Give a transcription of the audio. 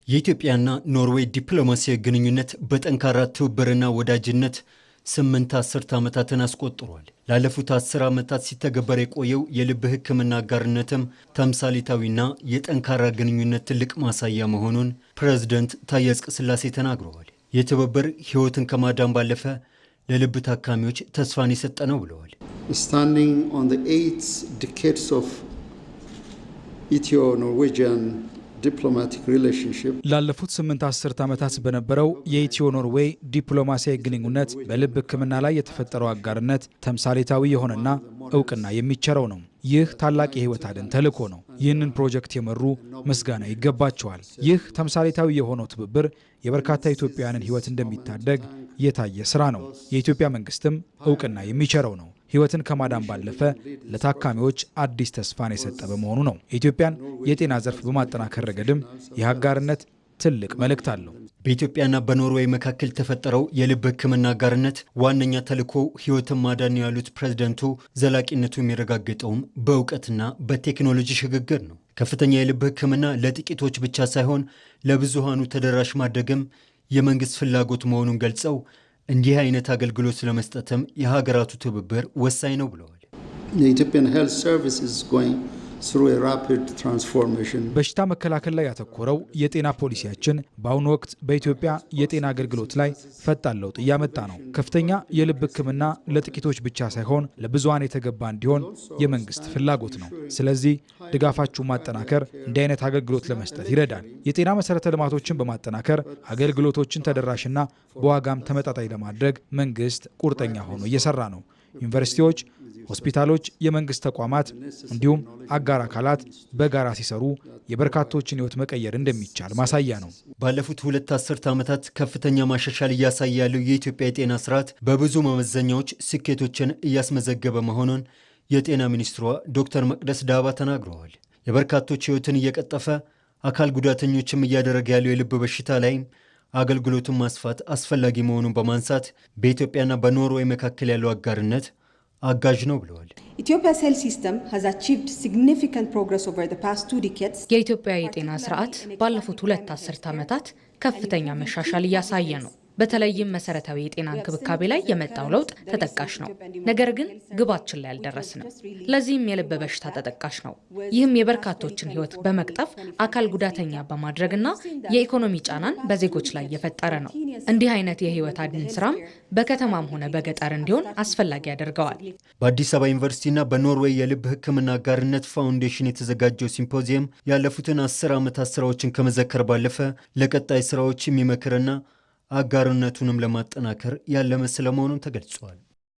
የኢትዮጵያና ኖርዌይ ዲፕሎማሲያዊ ግንኙነት በጠንካራ ትብብርና ወዳጅነት 8 ዓመታትን አስቆጥሯል። ላለፉት 10 ዓመታት ሲተገበር የቆየው የልብ ሕክምና አጋርነትም ተምሳሌታዊና የጠንካራ ግንኙነት ትልቅ ማሳያ መሆኑን ፕሬዝዳንት ታዬ አጽቀሥላሴ ተናግረዋል። የትብብር ሕይወትን ከማዳን ባለፈ ለልብ ታካሚዎች ተስፋን የሰጠ ነው ብለዋል። Standing on the 8 decades of Ethio-Norwegian ላለፉት 8 ዓመታት በነበረው የኢትዮ ኖርዌይ ዲፕሎማሲያዊ ግንኙነት በልብ ሕክምና ላይ የተፈጠረው አጋርነት ተምሳሌታዊ የሆነና እውቅና የሚቸረው ነው። ይህ ታላቅ የህይወት አድን ተልዕኮ ነው። ይህንን ፕሮጀክት የመሩ ምስጋና ይገባቸዋል። ይህ ተምሳሌታዊ የሆነው ትብብር የበርካታ ኢትዮጵያውያንን ህይወት እንደሚታደግ የታየ ስራ ነው። የኢትዮጵያ መንግስትም እውቅና የሚቸረው ነው። ህይወትን ከማዳን ባለፈ ለታካሚዎች አዲስ ተስፋን የሰጠ በመሆኑ ነው። የኢትዮጵያን የጤና ዘርፍ በማጠናከር ረገድም የአጋርነት ትልቅ መልእክት አለው። በኢትዮጵያና በኖርዌይ መካከል ተፈጠረው የልብ ሕክምና አጋርነት ዋነኛ ተልዕኮ ህይወትን ማዳን ያሉት ፕሬዝዳንቱ ዘላቂነቱ የሚረጋገጠውም በእውቀትና በቴክኖሎጂ ሽግግር ነው። ከፍተኛ የልብ ሕክምና ለጥቂቶች ብቻ ሳይሆን ለብዙሃኑ ተደራሽ ማድረግም የመንግስት ፍላጎት መሆኑን ገልጸው እንዲህ አይነት አገልግሎት ለመስጠትም የሀገራቱ ትብብር ወሳኝ ነው ብለዋል። የኢትዮጵያን ሄልዝ ሰርቪስ is going through a rapid transformation. በሽታ መከላከል ላይ ያተኮረው የጤና ፖሊሲያችን በአሁኑ ወቅት በኢትዮጵያ የጤና አገልግሎት ላይ ፈጣን ለውጥ እያመጣ ነው። ከፍተኛ የልብ ሕክምና ለጥቂቶች ብቻ ሳይሆን ለብዙሃን የተገባ እንዲሆን የመንግስት ፍላጎት ነው። ስለዚህ ድጋፋችሁን ማጠናከር እንዲህ አይነት አገልግሎት ለመስጠት ይረዳል። የጤና መሰረተ ልማቶችን በማጠናከር አገልግሎቶችን ተደራሽና በዋጋም ተመጣጣኝ ለማድረግ መንግስት ቁርጠኛ ሆኖ እየሰራ ነው። ዩኒቨርሲቲዎች፣ ሆስፒታሎች፣ የመንግስት ተቋማት እንዲሁም አጋር አካላት በጋራ ሲሰሩ የበርካቶችን ህይወት መቀየር እንደሚቻል ማሳያ ነው። ባለፉት 2 ዓመታት ከፍተኛ ማሻሻል እያሳየ ያለው የኢትዮጵያ የጤና ስርዓት በብዙ መመዘኛዎች ስኬቶችን እያስመዘገበ መሆኑን የጤና ሚኒስትሯ ዶክተር መቅደስ ዳባ ተናግረዋል። የበርካቶች ህይወትን እየቀጠፈ አካል ጉዳተኞችም እያደረገ ያለው የልብ በሽታ ላይ አገልግሎቱን ማስፋት አስፈላጊ መሆኑን በማንሳት በኢትዮጵያና በኖርዌይ መካከል ያለው አጋርነት አጋዥ ነው ብለዋል። Ethiopia's health system has achieved significant progress over the past 2 decades. የኢትዮጵያ የጤና ስርዓት ባለፉት 2 ዓመታት ከፍተኛ መሻሻል እያሳየ ነው። በተለይም መሰረታዊ የጤና እንክብካቤ ላይ የመጣው ለውጥ ተጠቃሽ ነው። ነገር ግን ግባችን ላይ አልደረስንም። ለዚህም የልብ በሽታ ተጠቃሽ ነው። ይህም የበርካቶችን ህይወት በመቅጠፍ አካል ጉዳተኛ በማድረግና የኢኮኖሚ ጫናን በዜጎች ላይ የፈጠረ ነው። እንዲህ አይነት የህይወት አድን ስራም በከተማም ሆነ በገጠር እንዲሆን አስፈላጊ ያደርገዋል። በአዲስ አበባ ዩኒቨርሲቲና በኖርዌይ የልብ ሕክምና አጋርነት ፋውንዴሽን የተዘጋጀው ሲምፖዚየም ያለፉትን 10 ዓመታት ስራዎችን ከመዘከር ባለፈ ለቀጣይ ስራዎች የሚመክርና አጋርነቱንም ለማጠናከር ያለመ ስለመሆኑን ተገልጿል።